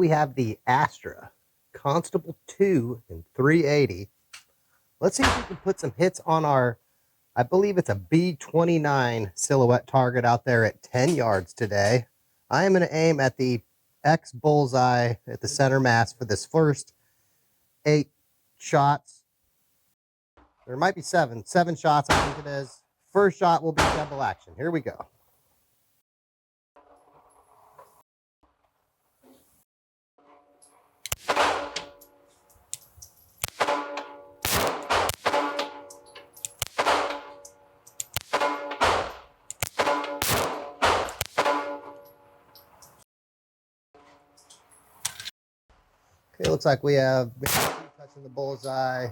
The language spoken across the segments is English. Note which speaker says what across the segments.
Speaker 1: we have the Astra Constable 2 in 380. Let's see if we can put some hits on our, I believe it's a B29 silhouette target out there at 10 yards today. I am going to aim at the X bullseye at the center mass for this first 8 shots. There might be 7 shots, I think it is. First shot will be double action. Here we go. Okay, looks like we have touching the bullseye.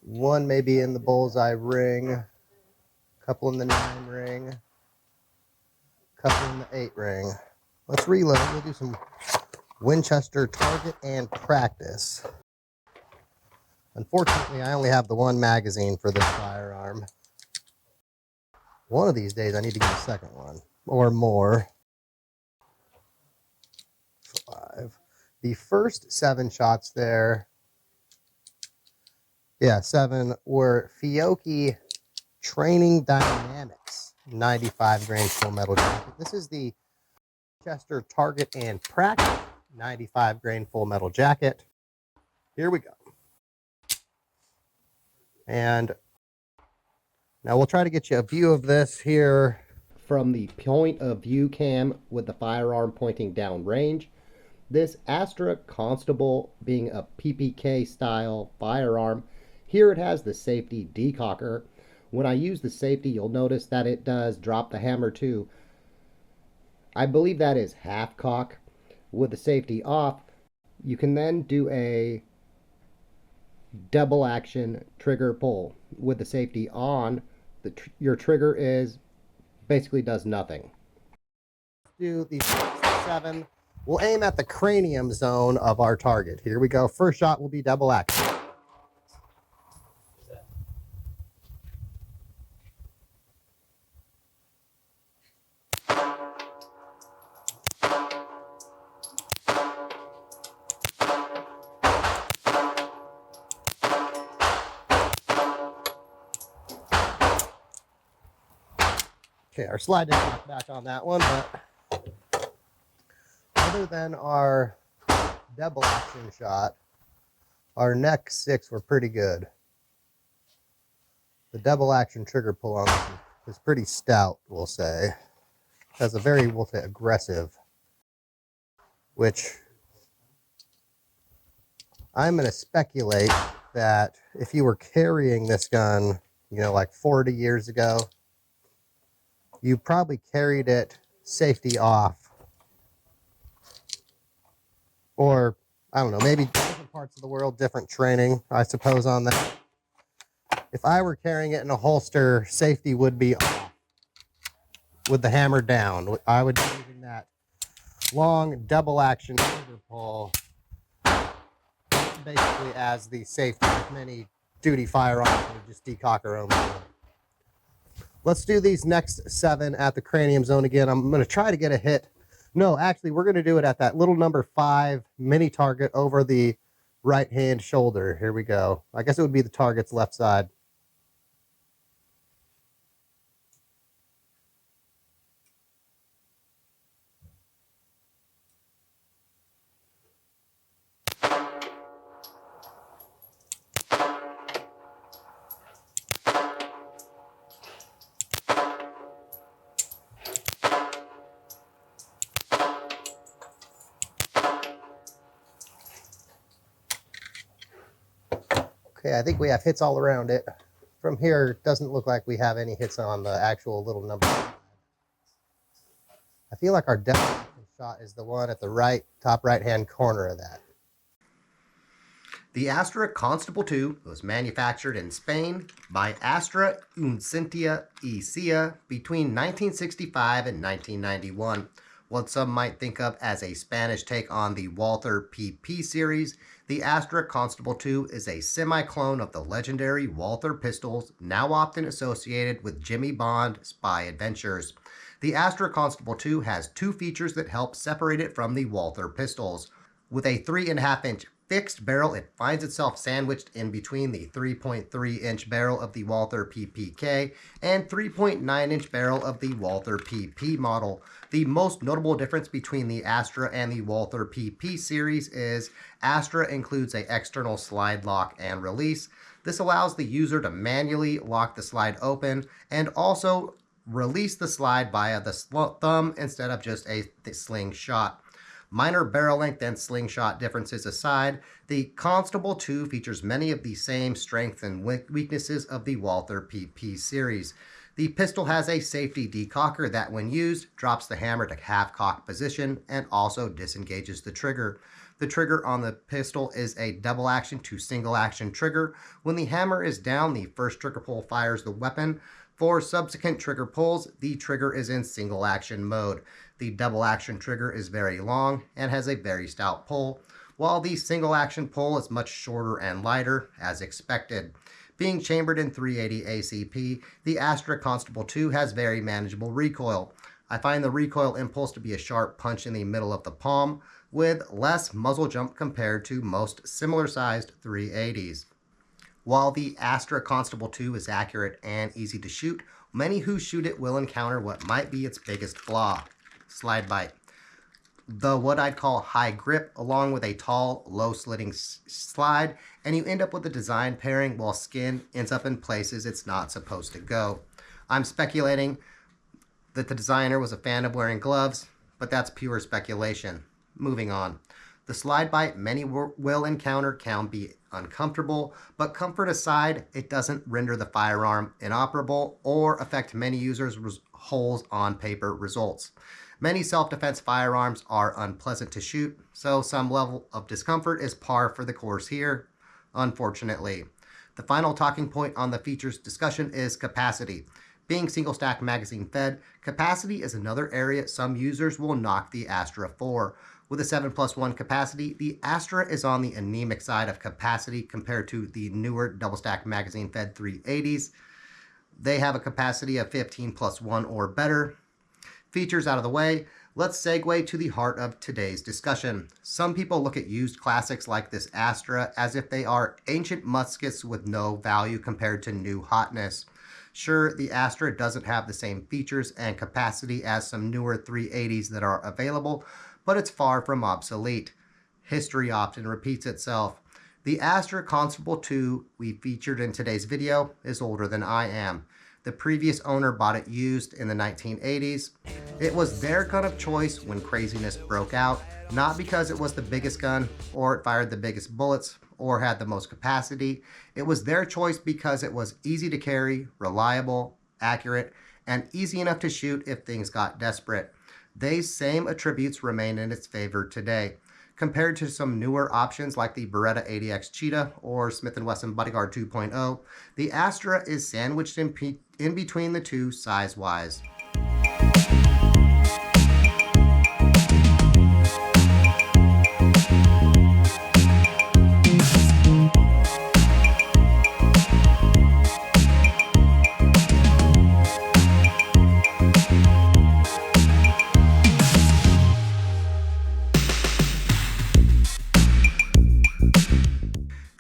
Speaker 1: 1 maybe in the bullseye ring. A couple in the 9 ring. A couple in the 8 ring. Let's reload. We'll do some Winchester target and practice. Unfortunately, I only have the 1 magazine for this firearm. One of these days, I need to get a second one or more. 5. The first 7 shots there, yeah, 7 were Fiocchi Training Dynamics 95 grain full metal jacket. This is the Winchester target and practice 95 grain full metal jacket. Here we go. And now we'll try to get you a view of this here from the point of view cam with the firearm pointing down range. This Astra Constable being a PPK style firearm, here it has the safety decocker. When I use the safety, you'll notice that it does drop the hammer to, I believe that is half cock. With the safety off, you can then do a double action trigger pull. With the safety on, your trigger is basically does nothing. Do the 7. We'll aim at the cranium zone of our target. Here we go. First shot will be double action. Okay, our slide didn't knock back on that one, but other than our double action shot, our next 6 were pretty good. The double action trigger pull on this is pretty stout, we'll say. Has a very, we'll say, aggressive, which I'm going to speculate that if you were carrying this gun, you know, like 40 years ago, you probably carried it safety off. Or, I don't know, maybe different parts of the world, different training, I suppose, on that. If I were carrying it in a holster, safety would be off with the hammer down. I would be using that long double action trigger pull basically as the safety of many duty firearms or just decocker only. Let's do these next 7 at the cranium zone again. I'm going to try to get a hit. No, actually, we're going to do it at that little number 5 mini target over the right hand shoulder. Here we go. I guess it would be the target's left side. Okay, I think we have hits all around it. From here, it doesn't look like we have any hits on the actual little number. I feel like our depth shot is the one at the right, top right-hand corner of that. The Astra Constable 2 was manufactured in Spain by Astra Unciencia y Cia between 1965 and 1991. What some might think of as a Spanish take on the Walther PP series, the Astra Constable 2 is a semi-clone of the legendary Walther pistols, now often associated with Jimmy Bond spy adventures. The Astra Constable 2 has two features that help separate it from the Walther pistols. With a 3.5-inch fixed barrel, it finds itself sandwiched in between the 3.3-inch barrel of the Walther PPK and 3.9-inch barrel of the Walther PP model. The most notable difference between the Astra and the Walther PP series is Astra includes an external slide lock and release. This allows the user to manually lock the slide open and also release the slide via the thumb instead of just a slingshot. Minor barrel length and slingshot differences aside, the Constable 2 features many of the same strengths and weaknesses of the Walther PP series. The pistol has a safety decocker that, when used, drops the hammer to half-cock position and also disengages the trigger. The trigger on the pistol is a double action to single action trigger. When the hammer is down, the first trigger pull fires the weapon. For subsequent trigger pulls, the trigger is in single action mode. The double action trigger is very long and has a very stout pull, while the single action pull is much shorter and lighter, as expected. Being chambered in 380 ACP, the Astra Constable 2 has very manageable recoil. I find the recoil impulse to be a sharp punch in the middle of the palm, with less muzzle jump compared to most similar sized 380s. While the Astra Constable 2 is accurate and easy to shoot, many who shoot it will encounter what might be its biggest flaw: slide bite. What I'd call high grip, along with a tall, low slitting slide, and you end up with a design pairing while skin ends up in places it's not supposed to go. I'm speculating that the designer was a fan of wearing gloves, but that's pure speculation. Moving on. The slide bite many will encounter can be uncomfortable, but comfort aside, it doesn't render the firearm inoperable or affect many users' holes on paper results. Many self-defense firearms are unpleasant to shoot, so some level of discomfort is par for the course here, unfortunately. The final talking point on the features discussion is capacity. Being single-stack magazine fed, capacity is another area some users will knock the Astra for. With a 7+1 capacity, the Astra is on the anemic side of capacity compared to the newer double-stack magazine-fed 380s. They have a capacity of 15+1 or better. Features out of the way, let's segue to the heart of today's discussion. Some people look at used classics like this Astra as if they are ancient muskets with no value compared to new hotness. Sure, the Astra doesn't have the same features and capacity as some newer 380s that are available, but it's far from obsolete. History often repeats itself. The Astra Constable 2 we featured in today's video is older than I am. The previous owner bought it used in the 1980s. It was their gun of choice when craziness broke out, not because it was the biggest gun, or it fired the biggest bullets, or had the most capacity. It was their choice because it was easy to carry, reliable, accurate, and easy enough to shoot if things got desperate. These same attributes remain in its favor today. Compared to some newer options like the Beretta 80X Cheetah or Smith & Wesson Bodyguard 2.0, the Astra is sandwiched in between the two size-wise.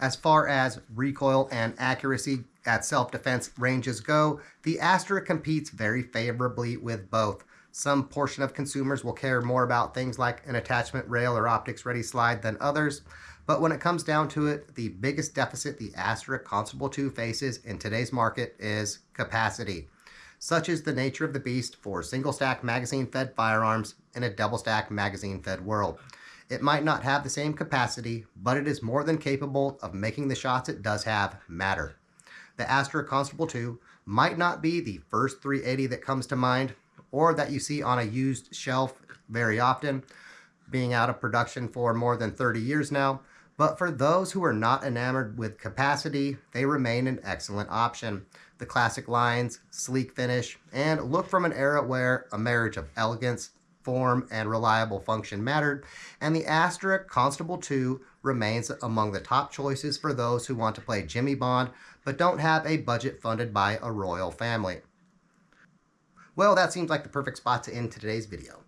Speaker 1: As far as recoil and accuracy at self-defense ranges go, the Astra competes very favorably with both. Some portion of consumers will care more about things like an attachment rail or optics-ready slide than others, but when it comes down to it, the biggest deficit the Astra Constable 2 faces in today's market is capacity. Such is the nature of the beast for single-stack magazine-fed firearms in a double-stack magazine-fed world. It might not have the same capacity, but it is more than capable of making the shots it does have matter. The Astra Constable 2 might not be the first 380 that comes to mind, or that you see on a used shelf very often, being out of production for more than 30 years now, but for those who are not enamored with capacity, they remain an excellent option. The classic lines, sleek finish, and look from an era where a marriage of elegance, form, and reliable function mattered, and the Astra Constable 2 remains among the top choices for those who want to play Jimmy Bond but don't have a budget funded by a royal family. Well, that seems like the perfect spot to end today's video.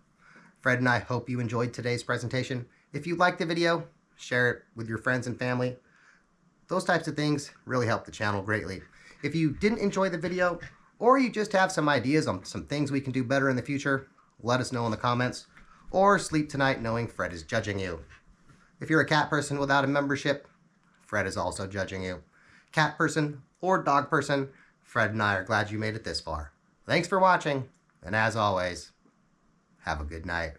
Speaker 1: Fred and I hope you enjoyed today's presentation. If you liked the video, share it with your friends and family. Those types of things really help the channel greatly. If you didn't enjoy the video, or you just have some ideas on some things we can do better in the future, let us know in the comments, or sleep tonight knowing Fred is judging you. If you're a cat person without a membership, Fred is also judging you. Cat person or dog person, Fred and I are glad you made it this far. Thanks for watching, and as always, have a good night.